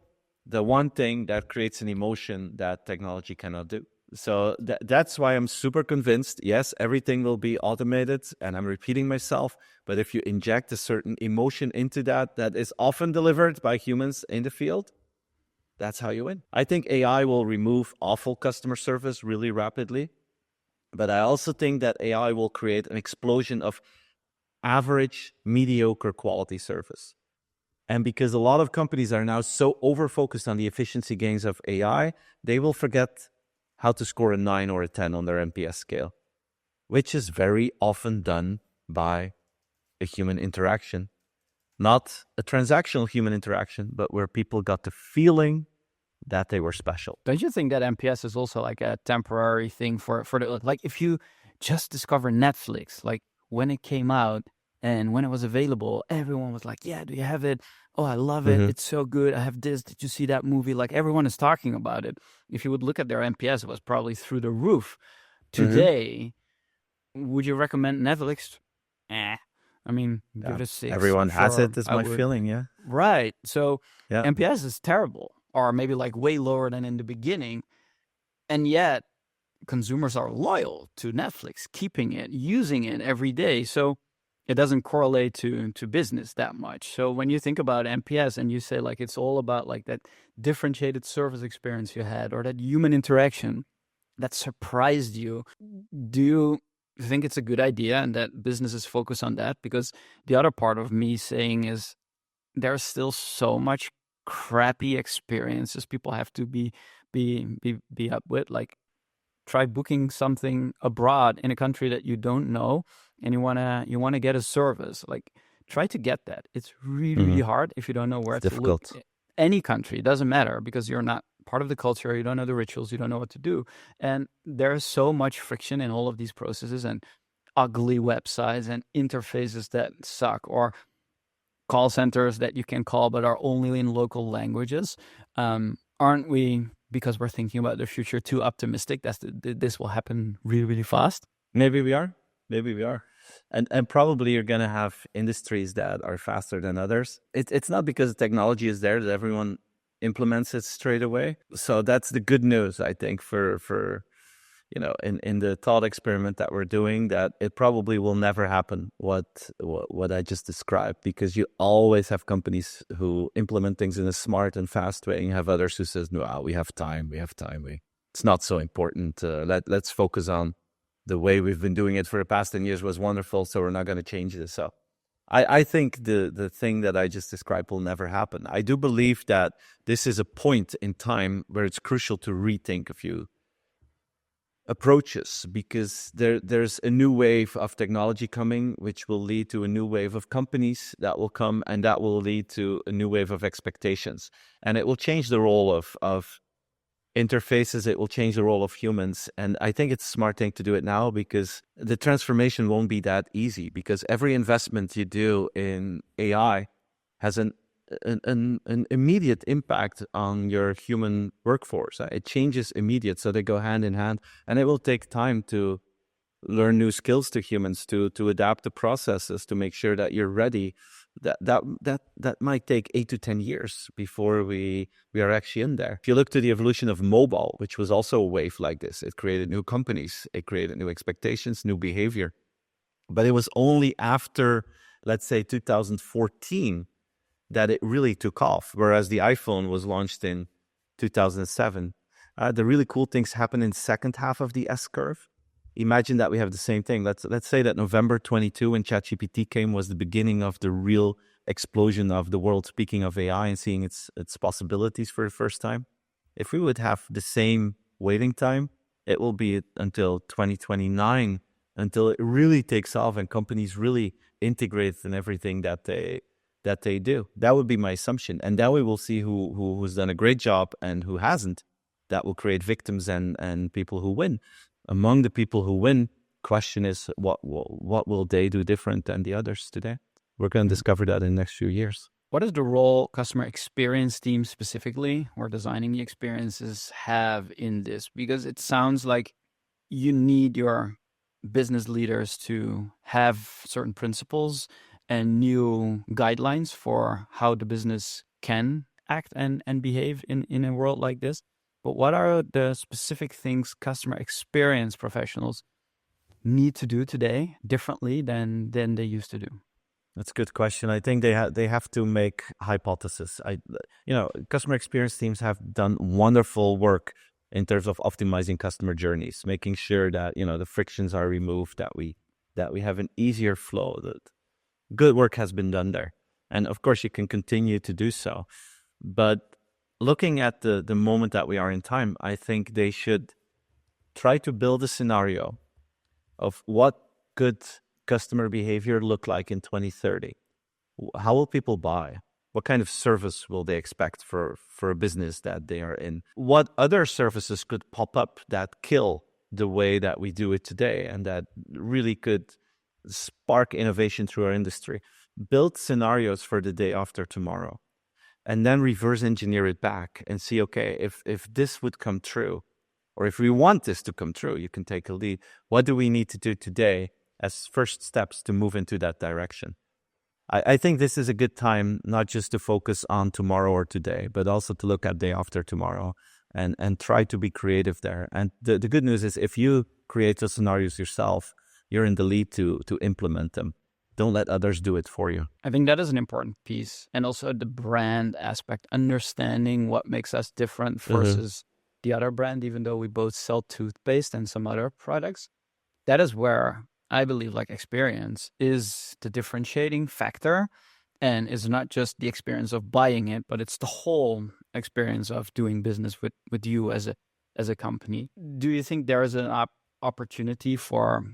the one thing that creates an emotion that technology cannot do. So that's why I'm super convinced, yes, everything will be automated, and I'm repeating myself, but if you inject a certain emotion into that is often delivered by humans in the field, that's how you win. I think AI will remove awful customer service really rapidly, but I also think that AI will create an explosion of average, mediocre quality service. And because a lot of companies are now so over-focused on the efficiency gains of AI, they will forget how to score a 9 or a 10 on their NPS scale, which is very often done by a human interaction. Not a transactional human interaction, but where people got the feeling that they were special. Don't you think that NPS is also like a temporary thing for the, like, if you just discover Netflix, like when it came out and when it was available, everyone was like, yeah, do you have it? Oh, I love it. It's so good. I have this. Did you see that movie? Like, everyone is talking about it. If you would look at their NPS, it was probably through the roof. Today, would you recommend Netflix? I mean, give it a 6. Everyone has it, is my feeling, yeah. Right. So NPS is terrible, or maybe like way lower than in the beginning. And yet, consumers are loyal to Netflix, keeping it, using it every day. So it doesn't correlate to business that much. So when you think about NPS and you say like it's all about like that differentiated service experience you had, or that human interaction that surprised you, do you think it's a good idea and that businesses focus on that? Because the other part of me saying is there's still so much crappy experiences people have to be up with. Like, try booking something abroad in a country that you don't know, and you wanna get a service. Like, try to get that. It's really, really hard if you don't know where it's to difficult. look. Any country, it doesn't matter, because you're not part of the culture, you don't know the rituals, you don't know what to do. And there's so much friction in all of these processes, and ugly websites and interfaces that suck, or call centers that you can call but are only in local languages. Aren't we because we're thinking about the future too optimistic that this will happen really, really fast? Maybe we are. Maybe we are. And probably you're going to have industries that are faster than others. It's not because the technology is there that everyone implements it straight away. So that's the good news, I think, for in the thought experiment that we're doing, that it probably will never happen what I just described, because you always have companies who implement things in a smart and fast way, and you have others who says, no, we have time. It's not so important. Let's focus on the way we've been doing it for the past 10 years was wonderful, so we're not going to change this. So I think the thing that I just described will never happen. I do believe that this is a point in time where it's crucial to rethink a few approaches, because there's a new wave of technology coming, which will lead to a new wave of companies that will come, and that will lead to a new wave of expectations. And it will change the role of interfaces, it will change the role of humans. And I think it's a smart thing to do it now, because the transformation won't be that easy, because every investment you do in AI has an immediate impact on your human workforce. It changes immediate, so they go hand in hand, and it will take time to learn new skills to humans, to adapt the processes, to make sure that you're ready. That might take 8 to 10 years before we are actually in there. If you look to the evolution of mobile, which was also a wave like this, it created new companies, it created new expectations, new behavior. But it was only after, let's say, 2014 that it really took off, whereas the iPhone was launched in 2007. The really cool things happened in the second half of the S-curve. Imagine that we have the same thing. Let's say that November 22, when ChatGPT came, was the beginning of the real explosion of the world speaking of AI and seeing its possibilities for the first time. If we would have the same waiting time, it will be until 2029 until it really takes off and companies really integrate in everything that they do. That would be my assumption. And then we will see who's done a great job and who hasn't. That will create victims and people who win. Among the people who win, question is what will they do different than the others today? We're going to discover that in the next few years. What is the role customer experience team specifically, or designing the experiences, have in this? Because it sounds like you need your business leaders to have certain principles and new guidelines for how the business can act and behave in a world like this. But what are the specific things customer experience professionals need to do today differently than they used to do? That's a good question. I think they have to make hypotheses. Customer experience teams have done wonderful work in terms of optimizing customer journeys, making sure that the frictions are removed, that we have an easier flow. That good work has been done there, and of course you can continue to do so. But looking at the moment that we are in time, I think they should try to build a scenario of what could customer behavior look like in 2030. How will people buy? What kind of service will they expect for a business that they are in? What other services could pop up that kill the way that we do it today and that really could spark innovation through our industry? Build scenarios for the day after tomorrow. And then reverse engineer it back and see, okay, if this would come true, or if we want this to come true, you can take a lead. What do we need to do today as first steps to move into that direction? I think this is a good time, not just to focus on tomorrow or today, but also to look at day after tomorrow and try to be creative there. And the good news is if you create the scenarios yourself, you're in the lead to implement them. Don't let others do it for you. I think that is an important piece. And also the brand aspect, understanding what makes us different versus the other brand, even though we both sell toothpaste and some other products. That is where I believe experience is the differentiating factor, and it's not just the experience of buying it, but it's the whole experience of doing business with you as a company. Do you think there is an opportunity for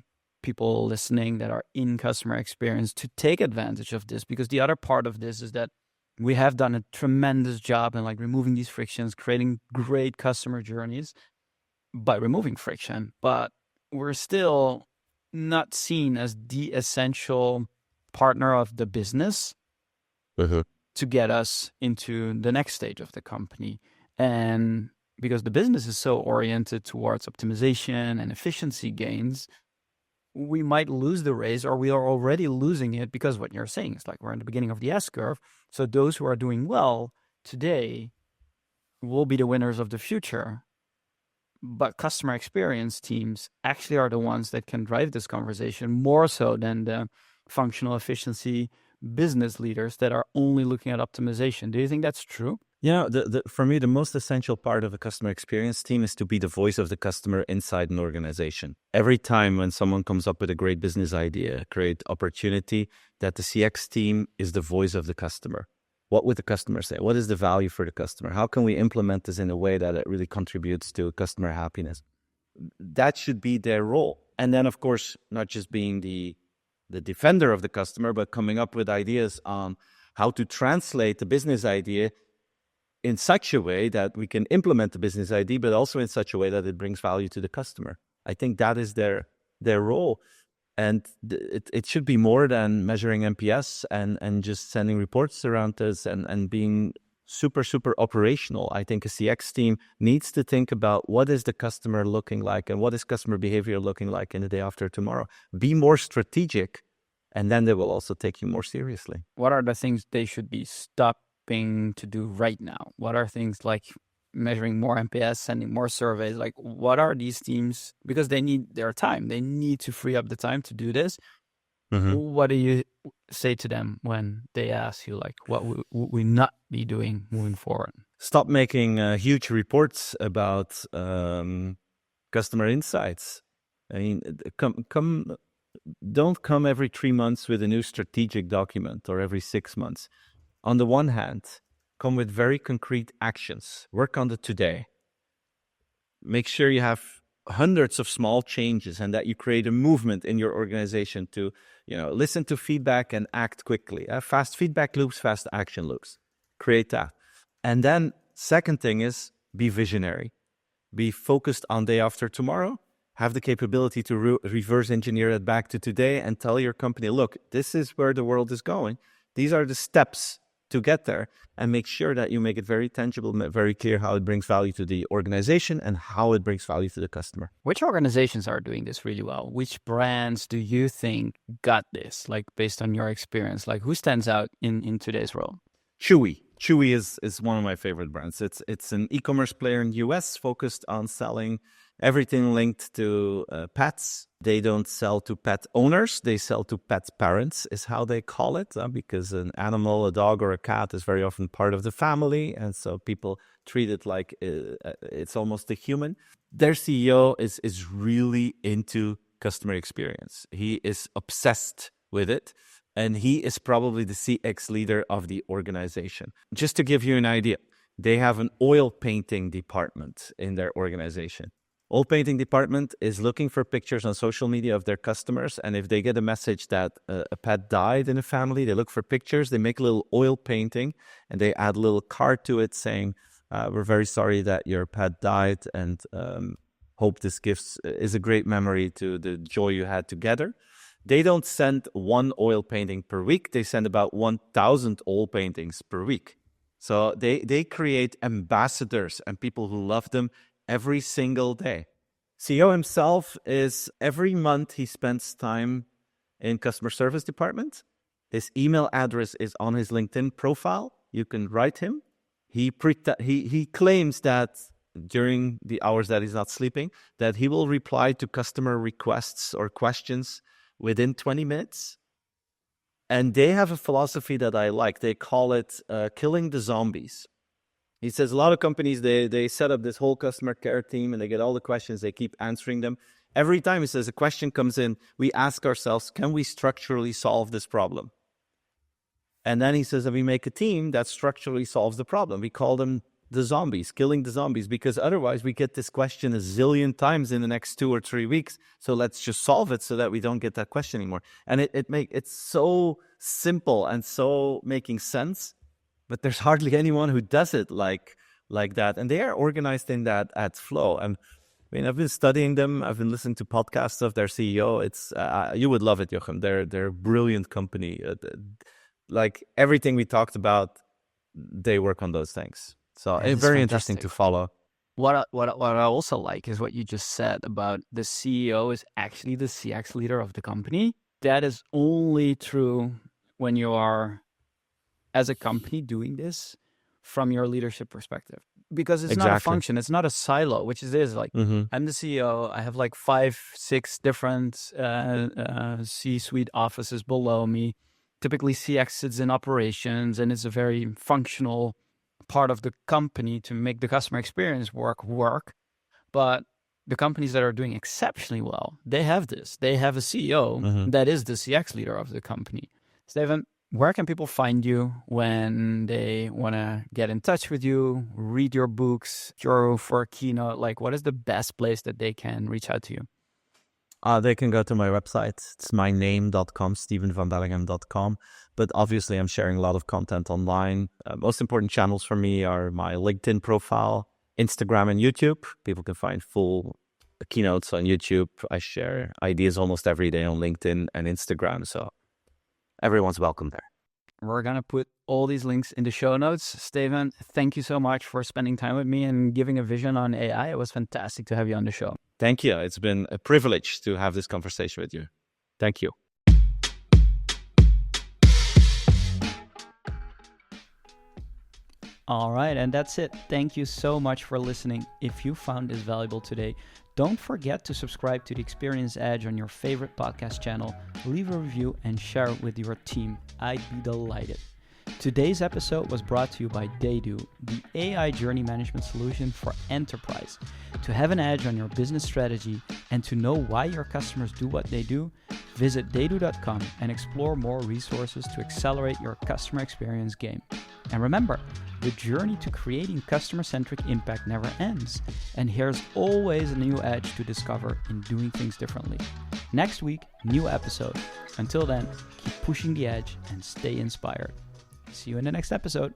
people listening that are in customer experience to take advantage of this? Because the other part of this is that we have done a tremendous job in removing these frictions, creating great customer journeys by removing friction, but we're still not seen as the essential partner of the business to get us into the next stage of the company. And because the business is so oriented towards optimization and efficiency gains, we might lose the race, or we are already losing it, because what you're saying is like we're in the beginning of the S-curve. So those who are doing well today will be the winners of the future. But customer experience teams actually are the ones that can drive this conversation more so than the functional efficiency business leaders that are only looking at optimization. Do you think that's true? Yeah, for me, the most essential part of a customer experience team is to be the voice of the customer inside an organization. Every time when someone comes up with a great business idea, great opportunity, that the CX team is the voice of the customer. What would the customer say? What is the value for the customer? How can we implement this in a way that it really contributes to customer happiness? That should be their role. And then, of course, not just being the defender of the customer, but coming up with ideas on how to translate the business idea in such a way that we can implement the business idea, but also in such a way that it brings value to the customer. I think that is their role. And it should be more than measuring NPS and just sending reports around this and being super, super operational. I think a CX team needs to think about what is the customer looking like and what is customer behavior looking like in the day after tomorrow. Be more strategic, and then they will also take you more seriously. What are the things they should be stopping to do right now? What are things like measuring more NPS, sending more surveys? Like, what are these teams? Because they need their time. They need to free up the time to do this. Mm-hmm. What do you say to them when they ask you, like, what would we not be doing moving forward? Stop making huge reports about customer insights. I mean, don't come every 3 months with a new strategic document or every 6 months. On the one hand, come with very concrete actions. Work on it today. Make sure you have hundreds of small changes and that you create a movement in your organization to, listen to feedback and act quickly. Fast feedback loops, fast action loops. Create that. And then second thing is be visionary. Be focused on day after tomorrow. Have the capability to reverse engineer it back to today and tell your company, look, this is where the world is going. These are the steps to get there, and make sure that you make it very tangible, very clear how it brings value to the organization and how it brings value to the customer. Which organizations are doing this really well? Which brands do you think got this, like based on your experience? Like, who stands out in today's role? Chewy. Chewy is one of my favorite brands. It's an e-commerce player in the US focused on selling everything linked to pets. They don't sell to pet owners. They sell to pet parents is how they call it, because an animal, a dog or a cat, is very often part of the family. And so people treat it like it's almost a human. Their CEO is really into customer experience. He is obsessed with it. And he is probably the CX leader of the organization. Just to give you an idea, they have an oil painting department in their organization. Oil painting department is looking for pictures on social media of their customers. And if they get a message that a pet died in a family, they look for pictures. They make a little oil painting and they add a little card to it saying, we're very sorry that your pet died and hope this gift is a great memory to the joy you had together. They don't send one oil painting per week. They send about 1,000 oil paintings per week. So they create ambassadors and people who love them every single day. CEO himself is every month he spends time in customer service department. His email address is on his LinkedIn profile. You can write him. He claims that during the hours that he's not sleeping, that he will reply to customer requests or questions within 20 minutes. And they have a philosophy that I like. They call it killing the zombies. He says a lot of companies, they set up this whole customer care team and they get all the questions, they keep answering them. Every time he says a question comes in, we ask ourselves, can we structurally solve this problem? And then he says that we make a team that structurally solves the problem. We call them the zombies, killing the zombies, because otherwise we get this question a zillion times in the next 2 or 3 weeks. So let's just solve it so that we don't get that question anymore. And it's so simple and so making sense, but there's hardly anyone who does it like that. And they are organized in that at flow. And I mean, I've been studying them. I've been listening to podcasts of their CEO. It's you would love it, Jochem. They're a brilliant company. Like everything we talked about, they work on those things. So it's very interesting to follow. What I also like is what you just said about the CEO is actually the CX leader of the company. That is only true when you are, as a company, doing this from your leadership perspective. Because it's not a Exactly. function, it's not a silo, which it is. Like, I'm the CEO, I have like 5, 6 different C-suite offices below me. Typically, CX sits in operations, and it's a very functional part of the company to make the customer experience work. But the companies that are doing exceptionally well, they have this. They have a CEO that is the CX leader of the company. Steven, where can people find you when they want to get in touch with you, read your books, you're for a keynote? Like, what is the best place that they can reach out to you? They can go to my website. It's myname.com, stevenvanbelleghem.com. But obviously, I'm sharing a lot of content online. Most important channels for me are my LinkedIn profile, Instagram, and YouTube. People can find full keynotes on YouTube. I share ideas almost every day on LinkedIn and Instagram. So everyone's welcome there. We're going to put all these links in the show notes. Steven, thank you so much for spending time with me and giving a vision on AI. It was fantastic to have you on the show. Thank you. It's been a privilege to have this conversation with you. Thank you. All right, and that's it. Thank you so much for listening. If you found this valuable today, don't forget to subscribe to The Experience Edge on your favorite podcast channel, leave a review, and share it with your team. I'd be delighted. Today's episode was brought to you by Daydo, the AI journey management solution for enterprise. To have an edge on your business strategy and to know why your customers do what they do, visit daydo.com and explore more resources to accelerate your customer experience game. And remember, the journey to creating customer-centric impact never ends, and here's always a new edge to discover in doing things differently. Next week, new episode. Until then, keep pushing the edge and stay inspired. See you in the next episode.